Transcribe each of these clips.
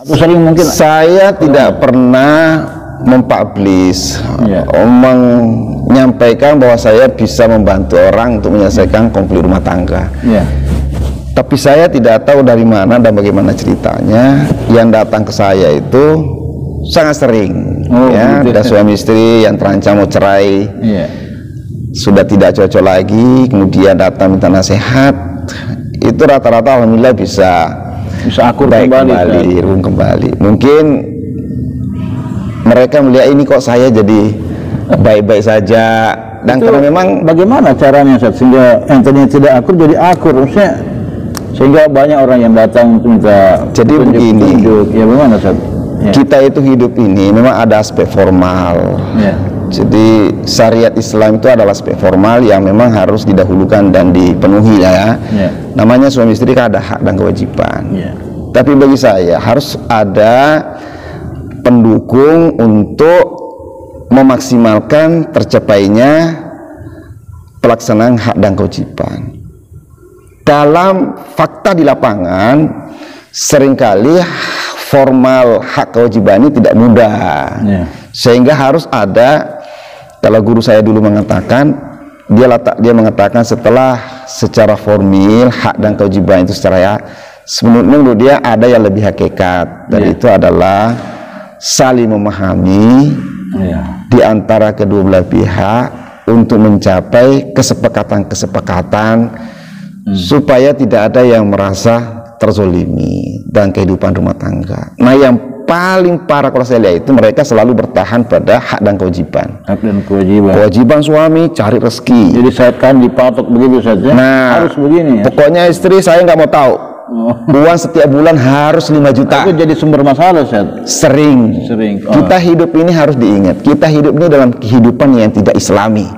Sering mungkin saya tidak pernah mempublish, menyampaikan bahwa saya bisa membantu orang untuk menyelesaikan konflik rumah tangga. Tapi saya tidak tahu dari mana dan bagaimana ceritanya yang datang ke saya itu sangat sering. Ada suami istri yang terancam mau cerai, sudah tidak cocok lagi, kemudian datang minta nasihat. Itu rata-rata alhamdulillah bisa akur kembali. Mungkin mereka melihat ini kok saya jadi baik-baik saja, dan karena memang bagaimana caranya sehingga yang tadinya tidak akur jadi akur, maksudnya sehingga banyak orang yang datang minta. Jadi begini, bagaimana kita itu hidup ini memang ada aspek formal. Jadi syariat Islam itu adalah aspek formal yang memang harus didahulukan dan dipenuhi Namanya suami istri kan ada hak dan kewajiban. Tapi bagi saya harus ada pendukung untuk memaksimalkan tercapainya pelaksanaan hak dan kewajiban. Dalam fakta di lapangan, seringkali formal hak kewajiban ini tidak mudah, sehingga harus ada. Kalau guru saya dulu mengatakan, dia mengatakan setelah secara formil hak dan kewajiban itu secara menurut dia ada yang lebih hakikat, dan itu adalah saling memahami di antara kedua belah pihak untuk mencapai kesepakatan supaya tidak ada yang merasa terzolimi dalam kehidupan rumah tangga. Nah, yang paling parah kalau saya lihat itu mereka selalu bertahan pada hak dan kewajiban. Hak dan kewajiban. Kewajiban suami cari rezeki. Jadi saya kan dipatok begitu saja. Nah, harus begini. Pokoknya istri saya nggak mau tahu. Uang setiap bulan harus 5 juta. Itu jadi sumber masalah, Ustaz. Sering. Kita hidup ini harus diingat. Kita hidup ini dalam kehidupan yang tidak Islami.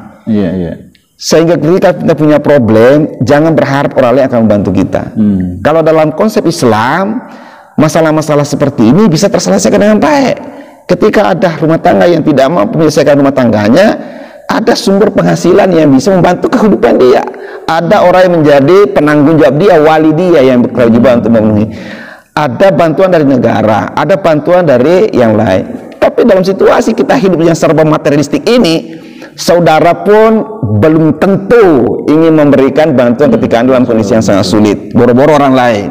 Sehingga ketika kita punya problem, jangan berharap orang lain akan membantu kita. Kalau dalam konsep Islam, masalah-masalah seperti ini bisa terselesaikan dengan baik. Ketika ada rumah tangga yang tidak mampu menyelesaikan rumah tangganya, ada sumber penghasilan yang bisa membantu kehidupan dia. Ada orang yang menjadi penanggung jawab dia, wali dia yang berkewajiban untuk memenuhi. Ada bantuan dari negara, ada bantuan dari yang lain. Tapi dalam situasi kita hidup yang serba materialistik ini, saudara pun belum tentu ingin memberikan bantuan ketika dalam kondisi yang sangat sulit, boro-boro orang lain.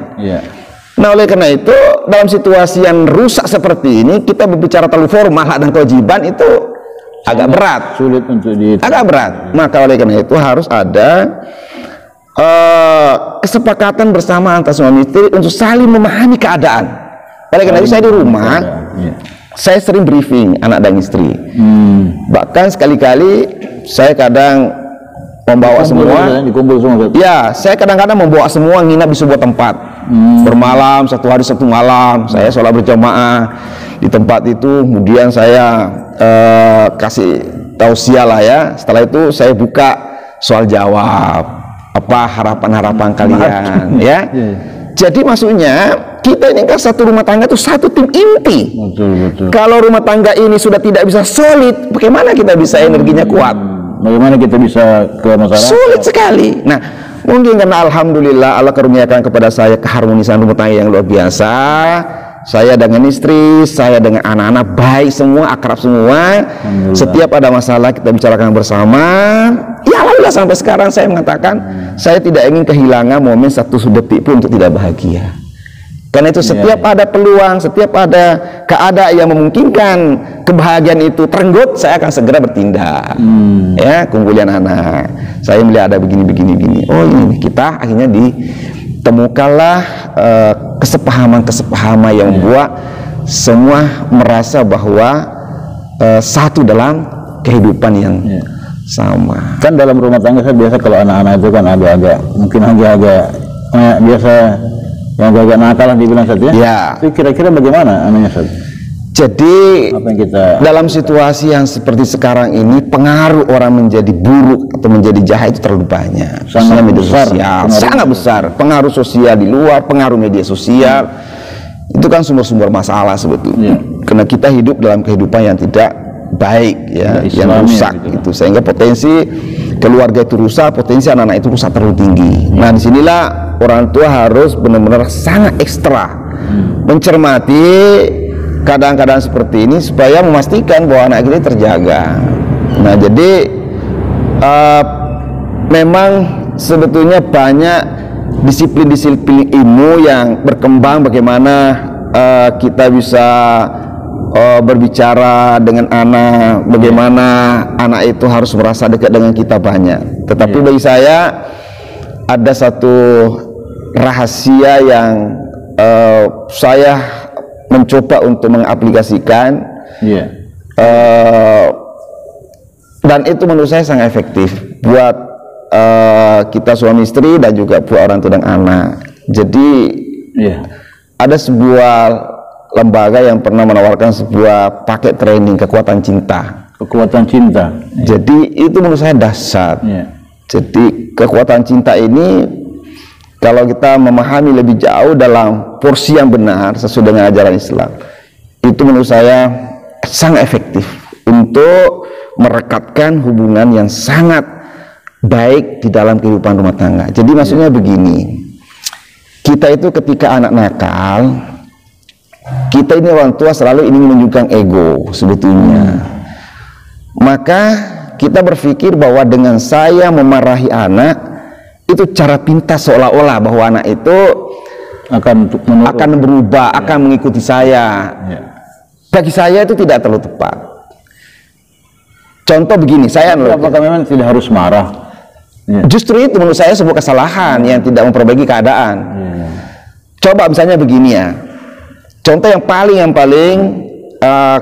Nah, oleh karena itu dalam situasi yang rusak seperti ini, kita berbicara terlalu formal hak dan kewajiban itu agak berat, sulit untuk agak berat. Maka oleh karena itu harus ada kesepakatan bersama antara suami istri untuk saling memahami keadaan. Oleh karena itu saya di rumah, saya sering briefing anak dan istri. Bahkan sekali-kali saya kadang membawa semua. Saya kadang-kadang membawa semua nginap di sebuah tempat. Bermalam, satu hari satu malam. Saya sholat berjamaah di tempat itu. Kemudian saya kasih tausiah lah ya. Setelah itu saya buka soal jawab. Apa harapan-harapan kalian ya. Jadi maksudnya kita ini kan satu rumah tangga itu satu tim inti. Kalau rumah tangga ini sudah tidak bisa solid, bagaimana kita bisa energinya kuat? Bagaimana kita bisa ke masyarakat? Sulit sekali. Nah, mungkin karena alhamdulillah Allah karuniakan kepada saya keharmonisan rumah tangga yang luar biasa. Saya dengan istri, saya dengan anak-anak baik semua, akrab semua. Setiap ada masalah kita bicarakan bersama. Ya alhamdulillah sampai sekarang saya mengatakan saya tidak ingin kehilangan momen satu detik pun untuk tidak bahagia. Karena itu setiap ada peluang, setiap ada keadaan yang memungkinkan kebahagiaan itu terenggut, saya akan segera bertindak. Ya, keunggulan anak. Saya melihat ada begini. Oh ini kita akhirnya ditemukanlah kesepahaman yang membuat semua merasa bahwa satu dalam kehidupan yang sama. Kan dalam rumah tangga saya biasa kalau anak-anak itu kan agak-agak mungkin agak-agak biasa yang agak nakal dibilang saja. Itu kira-kira bagaimana anunya Ustaz? Jadi dalam situasi yang seperti sekarang ini, pengaruh orang menjadi buruk atau menjadi jahat itu terlalu banyak. Sangat besar, sangat besar. Pengaruh sosial di luar, pengaruh media sosial, itu kan sumber-sumber masalah sebetulnya. Karena kita hidup dalam kehidupan yang tidak baik, ya, yang rusak gitu. Sehingga potensi keluarga itu rusak, potensi anak-anak itu rusak terlalu tinggi. Nah, disinilah orang tua harus benar-benar sangat ekstra mencermati keadaan-keadaan seperti ini supaya memastikan bahwa anak kita terjaga. Nah, jadi memang sebetulnya banyak disiplin-disiplin ilmu yang berkembang, bagaimana kita bisa berbicara dengan anak, bagaimana anak itu harus merasa dekat dengan kita banyak. Tetapi bagi saya ada satu rahasia yang saya mencoba untuk mengaplikasikan, dan itu menurut saya sangat efektif buat kita suami istri dan juga buat orang tua dan anak. Jadi ada sebuah lembaga yang pernah menawarkan sebuah paket training kekuatan cinta. Kekuatan cinta. Jadi itu menurut saya dahsyat. Jadi kekuatan cinta ini kalau kita memahami lebih jauh dalam porsi yang benar sesuai dengan ajaran Islam, itu menurut saya sangat efektif untuk merekatkan hubungan yang sangat baik di dalam kehidupan rumah tangga. Jadi maksudnya begini, kita itu ketika anak nakal, kita ini orang tua selalu ingin menunjukkan ego sebetulnya. Maka kita berpikir bahwa dengan saya memarahi anak, itu cara pintas seolah-olah bahwa anak itu akan berubah, akan mengikuti saya. Bagi saya itu tidak terlalu tepat. Contoh begini, apakah memang tidak harus marah? Justru itu menurut saya sebuah kesalahan yang tidak memperbaiki keadaan. Coba misalnya begini ya, contoh yang paling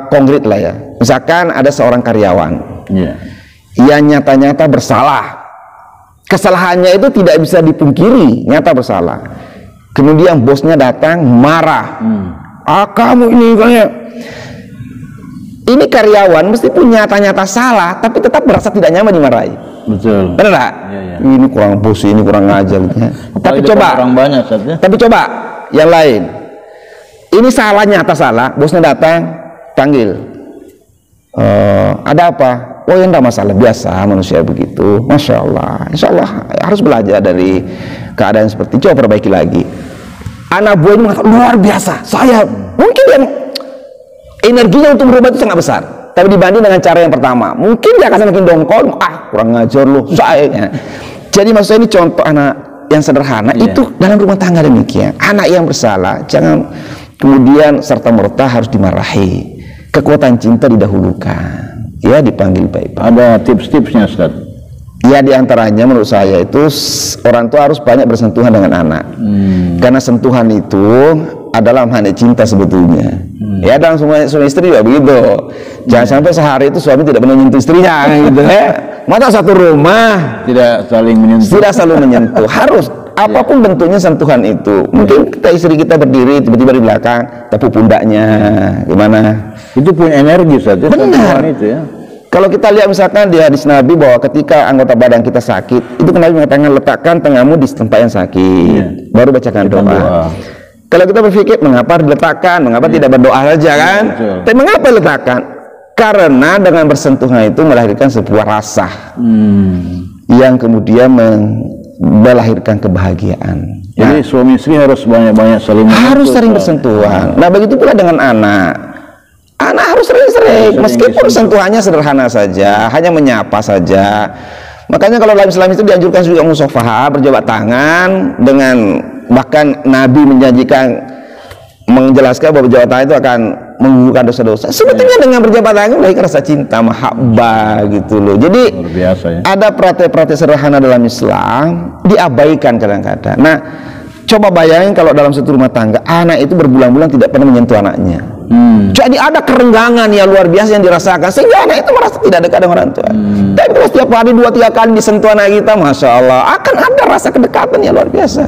konkret lah ya. Misalkan ada seorang karyawan yang nyata-nyata bersalah. Kesalahannya itu tidak bisa dipungkiri, nyata bersalah. Kemudian bosnya datang marah. Kamu ini kayak ini karyawan meskipun nyata-nyata salah, tapi tetap merasa tidak nyaman dimarahi. Betul. Benar nggak? Ini kurang bos, ini kurang ngajar. Tapi coba, tapi coba yang lain. Ini salah, nyata salah, bosnya datang, panggil. Ada apa? Oh ya enggak masalah, biasa manusia begitu. Masya Allah, insya Allah harus belajar dari keadaan seperti itu. Coba perbaiki lagi. Anak buah ini mengatakan luar biasa. Saya mungkin yang energinya untuk berubah itu sangat besar. Tapi dibanding dengan cara yang pertama, mungkin dia akan semakin dongkol. Kurang ngajar loh. Saya. Jadi maksudnya ini contoh anak yang sederhana itu dalam rumah tangga demikian. Anak yang bersalah jangan kemudian serta merta harus dimarahi. Kekuatan cinta didahulukan. Ya, dipanggil baik-baik. Ada tips-tipsnya, Ustaz? Ya, diantaranya menurut saya itu orang tua harus banyak bersentuhan dengan anak. Karena sentuhan itu adalah magnet cinta sebetulnya. Ya, dalam suami istri juga begitu. Jangan sampai sehari itu suami tidak pernah menyentuh istrinya gitu ya. Masa satu rumah tidak saling menyentuh. Tidak selalu menyentuh. Harus apapun bentuknya sentuhan itu. Mungkin kita istri kita berdiri tiba-tiba di belakang tepuk pundaknya, gimana? Itu punya energi saja. Benar. Itu ya. Kalau kita lihat misalkan di hadis Nabi bahwa ketika anggota badan kita sakit, itu Nabi mengatakan letakkan tanganmu di tempat yang sakit, baru bacakan doa. Kalau kita berpikir mengapa diletakkan, mengapa tidak berdoa saja kan? Tapi mengapa letakkan? Karena dengan bersentuhan itu melahirkan sebuah rasa yang kemudian melahirkan kebahagiaan. Jadi suami istri harus banyak-banyak saling harus sering bersentuhan. Nah, begitu pula dengan anak. Anak harus sering-sering, meskipun sentuhannya sederhana saja, hanya menyapa saja. Makanya kalau dalam Islam itu dianjurkan juga musafahah, berjabat tangan, dengan bahkan Nabi menjelaskan bahwa berjabat tangan itu akan menggugurkan dosa-dosa. Sebetulnya dengan berjabat tangan melahirkan rasa cinta, mahabbah gitu loh. Jadi ada praktek-praktek sederhana dalam Islam diabaikan kadang-kadang. Nah, coba bayangin kalau dalam satu rumah tangga anak itu berbulan-bulan tidak pernah menyentuh anaknya. Jadi ada kerenggangan yang luar biasa yang dirasakan sehingga anak itu merasa tidak dekat dengan orang tua. Tapi kalau setiap hari 2-3 kali disentuh anak kita, masya Allah, akan ada rasa kedekatan yang luar biasa.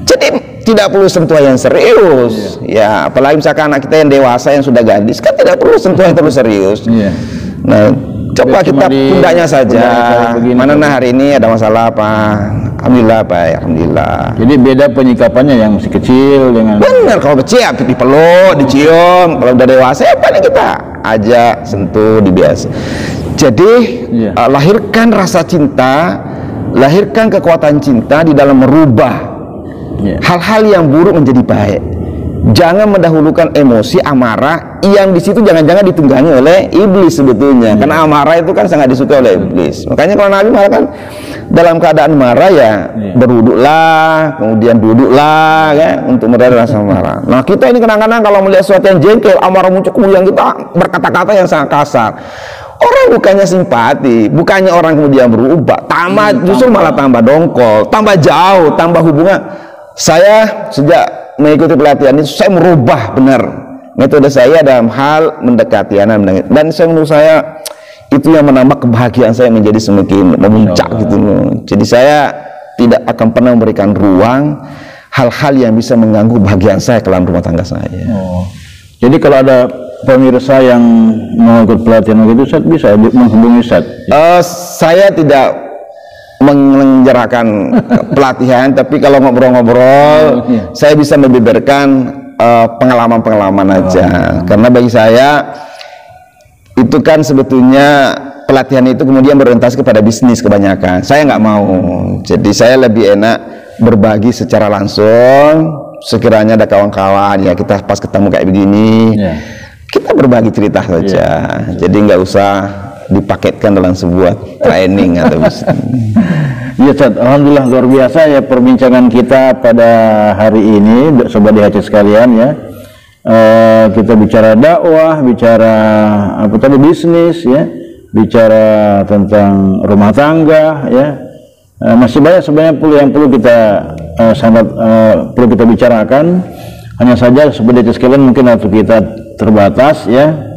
Jadi tidak perlu sentuhan yang serius. Ya, apalagi misalkan anak kita yang dewasa yang sudah gadis kan tidak perlu sentuhan yang terlalu serius. Nah, coba kita pundaknya saja. Mana hari ini ada masalah apa? Alhamdulillah baik, alhamdulillah. Jadi beda penyikapannya yang masih kecil dengan. Benar, kalau kecil ya dipeluk, dicium. Kalau udah dewasa ya paling kita ajak sentuh dibiasa. Jadi lahirkan rasa cinta, lahirkan kekuatan cinta di dalam merubah hal-hal yang buruk menjadi baik. Jangan mendahulukan emosi, amarah yang di situ jangan-jangan ditunggangi oleh iblis sebetulnya. Karena amarah itu kan sangat disukai oleh iblis. Makanya kalau Nabi marah kan dalam keadaan marah ya berwuduklah, kemudian duduklah ya untuk meredam rasa marah. Nah, kita ini kadang-kadang kalau melihat sesuatu yang jengkel, amarah muncul, kemudian kita berkata-kata yang sangat kasar. Orang bukannya simpati, bukannya orang kemudian berubah, justru malah tambah dongkol, tambah jauh, tambah hubungan. Saya sejak mengikuti pelatihan itu, saya merubah benar metode saya dalam hal mendekati anak, dan menurut saya itu yang menambah kebahagiaan saya menjadi semakin memuncak gitu loh. Jadi saya tidak akan pernah memberikan ruang hal-hal yang bisa mengganggu kebahagiaan saya ke dalam rumah tangga saya. Jadi kalau ada pemirsa yang mau ikut pelatihan begitu, Ustaz bisa menghubungi Ustaz? Saya tidak menyelenggarakan pelatihan, tapi kalau ngobrol-ngobrol saya bisa membeberkan pengalaman-pengalaman aja. Karena bagi saya itu kan sebetulnya pelatihan itu kemudian berorientasi kepada bisnis kebanyakan. Saya nggak mau, jadi saya lebih enak berbagi secara langsung. Sekiranya ada kawan-kawan ya, kita pas ketemu kayak begini kita berbagi cerita saja. Jadi nggak usah dipaketkan dalam sebuah training atau bisnis. Ya Ustaz, alhamdulillah luar biasa ya perbincangan kita pada hari ini, sobat DHC sekalian ya. Kita bicara dakwah, bicara apa tadi, bisnis ya, bicara tentang rumah tangga ya. Masih banyak sebenarnya yang perlu kita perlu kita bicarakan. Hanya saja sobat DHC sekalian mungkin waktu kita terbatas ya.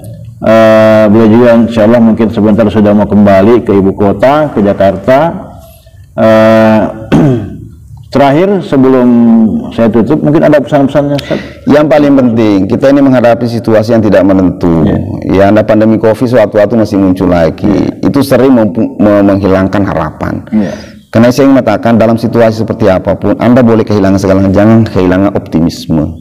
Beliau juga insya Allah mungkin sebentar sudah mau kembali ke ibu kota, ke Jakarta. Terakhir sebelum saya tutup, mungkin ada pesan-pesannya Ustaz? Yang paling penting, kita ini menghadapi situasi yang tidak menentu. Ya, ada pandemi Covid suatu-waktu masih muncul lagi. Itu sering menghilangkan harapan. Karena saya ingin mengatakan dalam situasi seperti apapun, Anda boleh kehilangan segalanya, jangan kehilangan optimisme.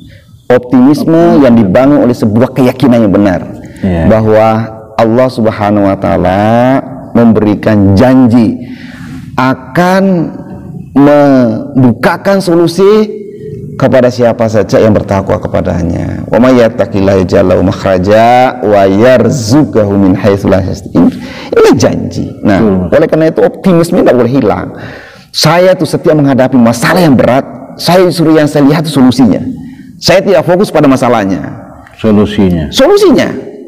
Optimisme yang dibangun oleh sebuah keyakinan yang benar. Bahwa Allah Subhanahu wa Ta'ala memberikan janji akan membukakan solusi kepada siapa saja yang bertakwa kepadanya. Wa may yattaqillaha yaj'al lahu makhraja wa yarzuqhu min haitsu la yahtasib. Ini janji. Nah, oleh karena itu optimisme tidak boleh hilang. Saya tuh setiap menghadapi masalah yang berat, saya suruh yang saya lihat itu solusinya. Saya tidak fokus pada masalahnya. Solusinya.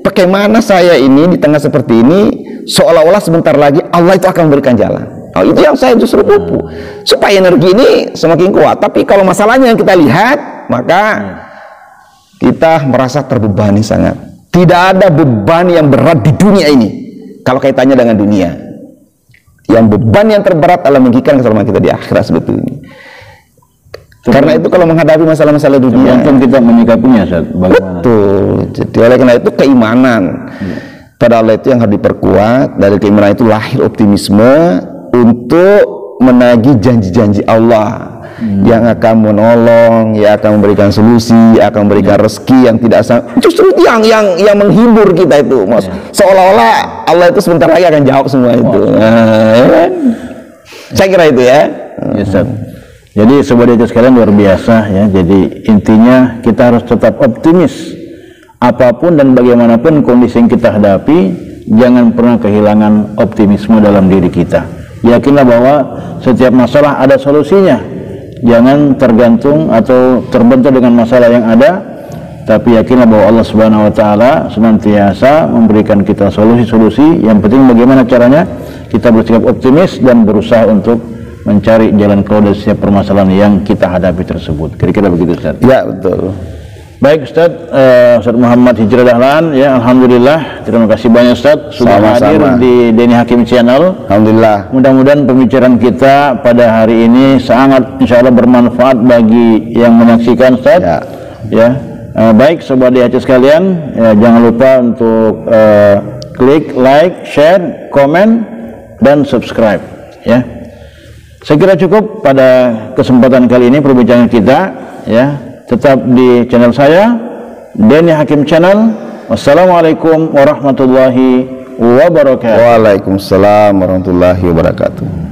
Bagaimana saya ini di tengah seperti ini seolah-olah sebentar lagi Allah itu akan memberikan jalan. Itu yang saya justru pupu supaya energi ini semakin kuat. Tapi kalau masalahnya yang kita lihat, maka kita merasa terbebani sangat. Tidak ada beban yang berat di dunia ini kalau kaitannya dengan dunia. Yang beban yang terberat adalah meninggikan keselamatan kita di akhirat sebetulnya. Karena itu kalau menghadapi masalah-masalah dunia, kita menyikapinya, bagaimana? Betul. Jadi oleh karena itu keimanan pada Allah itu yang harus diperkuat. Dari keimanan itu lahir optimisme untuk menagih janji-janji Allah yang akan menolong, yang akan memberikan solusi, akan memberikan rezeki yang tidak justru yang menghibur kita itu. Seolah-olah Allah itu sebentar lagi akan jawab semua itu. Saya kira itu ya. Jadi sobat DHC sekalian luar biasa ya. Jadi intinya kita harus tetap optimis. Apapun dan bagaimanapun kondisi yang kita hadapi, jangan pernah kehilangan optimisme dalam diri kita. Yakinlah bahwa setiap masalah ada solusinya. Jangan tergantung atau terbentur dengan masalah yang ada, tapi yakinlah bahwa Allah Subhanahu wa Ta'ala senantiasa memberikan kita solusi-solusi. Yang penting bagaimana caranya kita bersikap optimis dan berusaha untuk mencari jalan keluar dari setiap permasalahan yang kita hadapi tersebut. Kira-kira begitu Ustaz? Ya, betul. Baik Ustaz, Ustaz Muhammad Hijrah Dahlan ya, alhamdulillah terima kasih banyak Ustaz sudah hadir di Denny Hakim Channel. Alhamdulillah. Mudah-mudahan pembicaraan kita pada hari ini sangat insyaallah bermanfaat bagi yang menyaksikan Ustaz. Ya. Baik sobat DHC sekalian, ya, jangan lupa untuk klik like, share, komen dan subscribe ya. Saya kira cukup pada kesempatan kali ini perbincangan kita ya. Tetap di channel saya Denny Hakim Channel. Wassalamualaikum warahmatullahi wabarakatuh. Waalaikumsalam warahmatullahi wabarakatuh.